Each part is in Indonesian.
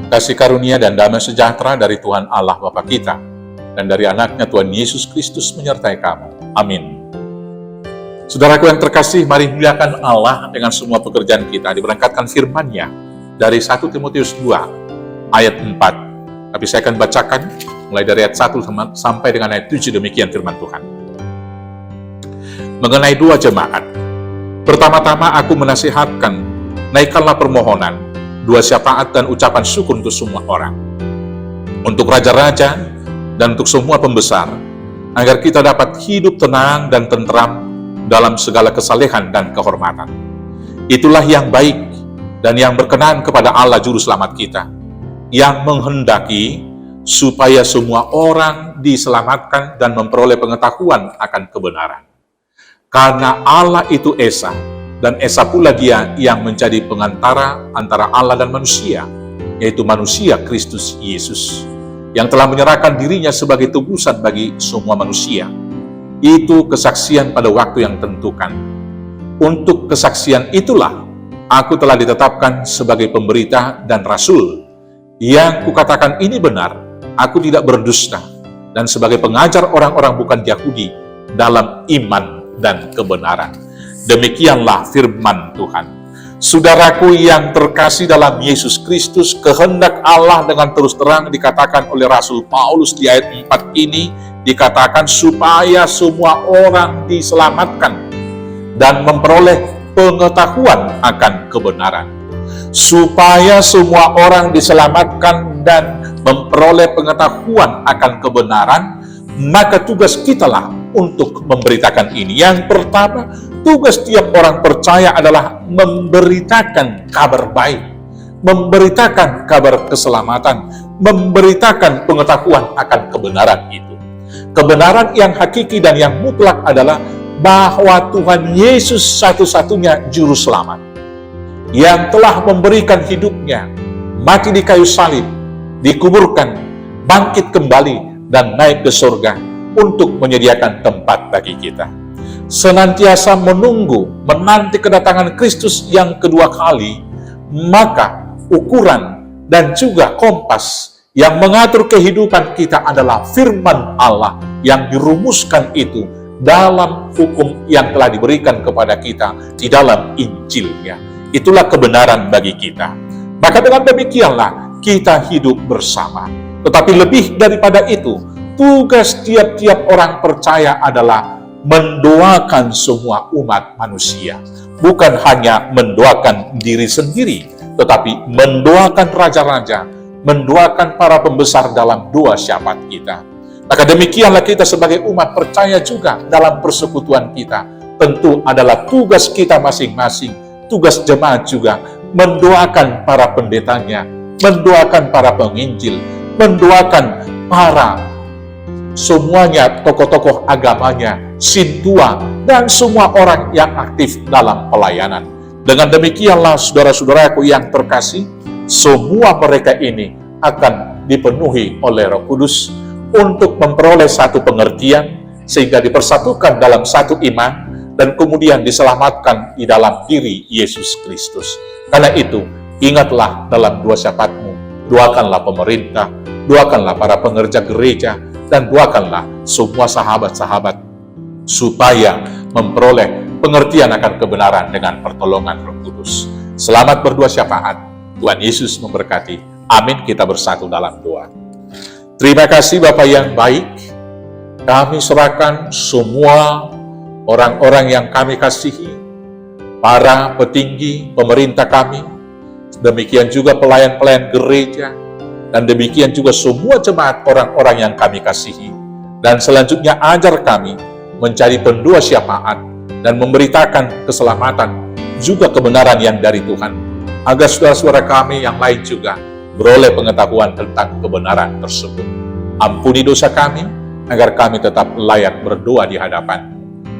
kasih karunia dan damai sejahtera dari Tuhan Allah Bapa kita, dan dari anaknya Tuhan Yesus Kristus menyertai kamu. Amin. Saudaraku yang terkasih, mari muliakan Allah dengan semua pekerjaan kita, diberangkatkan firman-Nya dari 1 Timotius 2 ayat 4. Tapi saya akan bacakan mulai dari ayat 1 sampai dengan ayat 7, demikian firman Tuhan. Mengenai dua jemaat, pertama-tama aku menasihatkan, naikkanlah permohonan, dua syafaat dan ucapan syukur untuk semua orang, untuk raja-raja dan untuk semua pembesar, agar kita dapat hidup tenang dan tentram dalam segala kesalehan dan kehormatan. Itulah yang baik dan yang berkenan kepada Allah Juru Selamat kita, yang menghendaki supaya semua orang diselamatkan dan memperoleh pengetahuan akan kebenaran. Karena Allah itu Esa, dan Esa pula Dia yang menjadi pengantara antara Allah dan manusia, yaitu manusia Kristus Yesus, yang telah menyerahkan dirinya sebagai tebusan bagi semua manusia. Itu kesaksian pada waktu yang tentukan. Untuk kesaksian itulah aku telah ditetapkan sebagai pemberita dan rasul. Yang kukatakan ini benar, aku tidak berdusta, dan sebagai pengajar orang-orang bukan Yahudi dalam iman dan kebenaran. Demikianlah firman Tuhan. Saudaraku yang terkasih dalam Yesus Kristus, kehendak Allah dengan terus terang dikatakan oleh Rasul Paulus di ayat 4 ini, dikatakan supaya semua orang diselamatkan dan memperoleh pengetahuan akan kebenaran. Supaya semua orang diselamatkan dan memperoleh pengetahuan akan kebenaran, maka tugas kitalah untuk memberitakan ini. Yang pertama, tugas tiap orang percaya adalah memberitakan kabar baik, memberitakan kabar keselamatan, memberitakan pengetahuan akan kebenaran itu. Kebenaran yang hakiki dan yang mutlak adalah bahwa Tuhan Yesus satu-satunya Juru Selamat, yang telah memberikan hidupnya, mati di kayu salib, dikuburkan, bangkit kembali, dan naik ke surga untuk menyediakan tempat bagi kita. Senantiasa menanti kedatangan Kristus yang kedua kali, maka ukuran dan juga kompas yang mengatur kehidupan kita adalah firman Allah yang dirumuskan itu dalam hukum yang telah diberikan kepada kita di dalam Injil-Nya. Itulah kebenaran bagi kita. Maka dengan demikianlah kita hidup bersama. Tetapi lebih daripada itu, tugas tiap-tiap orang percaya adalah mendoakan semua umat manusia. Bukan hanya mendoakan diri sendiri, tetapi mendoakan raja-raja, mendoakan para pembesar dalam dua syafaat kita. Maka demikianlah kita sebagai umat percaya juga dalam persekutuan kita. Tentu adalah tugas kita masing-masing, tugas jemaat juga, mendoakan para pendetanya, mendoakan para penginjil, mendoakan para semuanya tokoh-tokoh agamanya, sintua, dan semua orang yang aktif dalam pelayanan. Dengan demikianlah saudara-saudaraku yang terkasih, semua mereka ini akan dipenuhi oleh Roh Kudus untuk memperoleh satu pengertian, sehingga dipersatukan dalam satu iman, dan kemudian diselamatkan di dalam diri Yesus Kristus. Karena itu, ingatlah dalam dua syafaatmu, doakanlah pemerintah, doakanlah para pengerja gereja, dan doakanlah semua sahabat-sahabat, supaya memperoleh pengertian akan kebenaran dengan pertolongan Roh Kudus. Selamat berdua syafaat. Tuhan Yesus memberkati. Amin. Kita bersatu dalam doa. Terima kasih Bapa yang baik. Kami serahkan semua orang-orang yang kami kasihi, para petinggi pemerintah kami, demikian juga pelayan-pelayan gereja, dan demikian juga semua jemaat orang-orang yang kami kasihi. Dan selanjutnya ajar kami menjadi pendua syafaat dan memberitakan keselamatan, juga kebenaran yang dari Tuhan, agar saudara-saudara kami yang lain juga beroleh pengetahuan tentang kebenaran tersebut. Ampuni dosa kami, agar kami tetap layak berdoa di hadapan.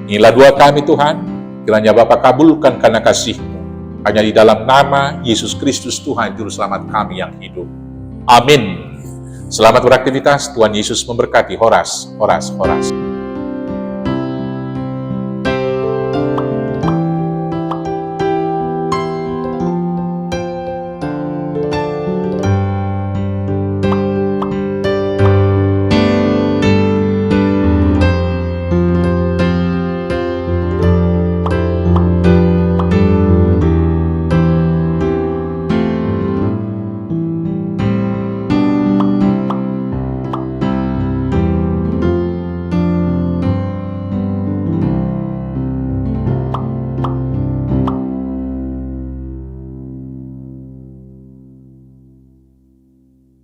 Inilah doa kami Tuhan, kiranya Bapa kabulkan karena kasih-Mu. Hanya di dalam nama Yesus Kristus Tuhan Juru Selamat kami yang hidup. Amin. Selamat beraktivitas, Tuhan Yesus memberkati. Horas, horas, horas.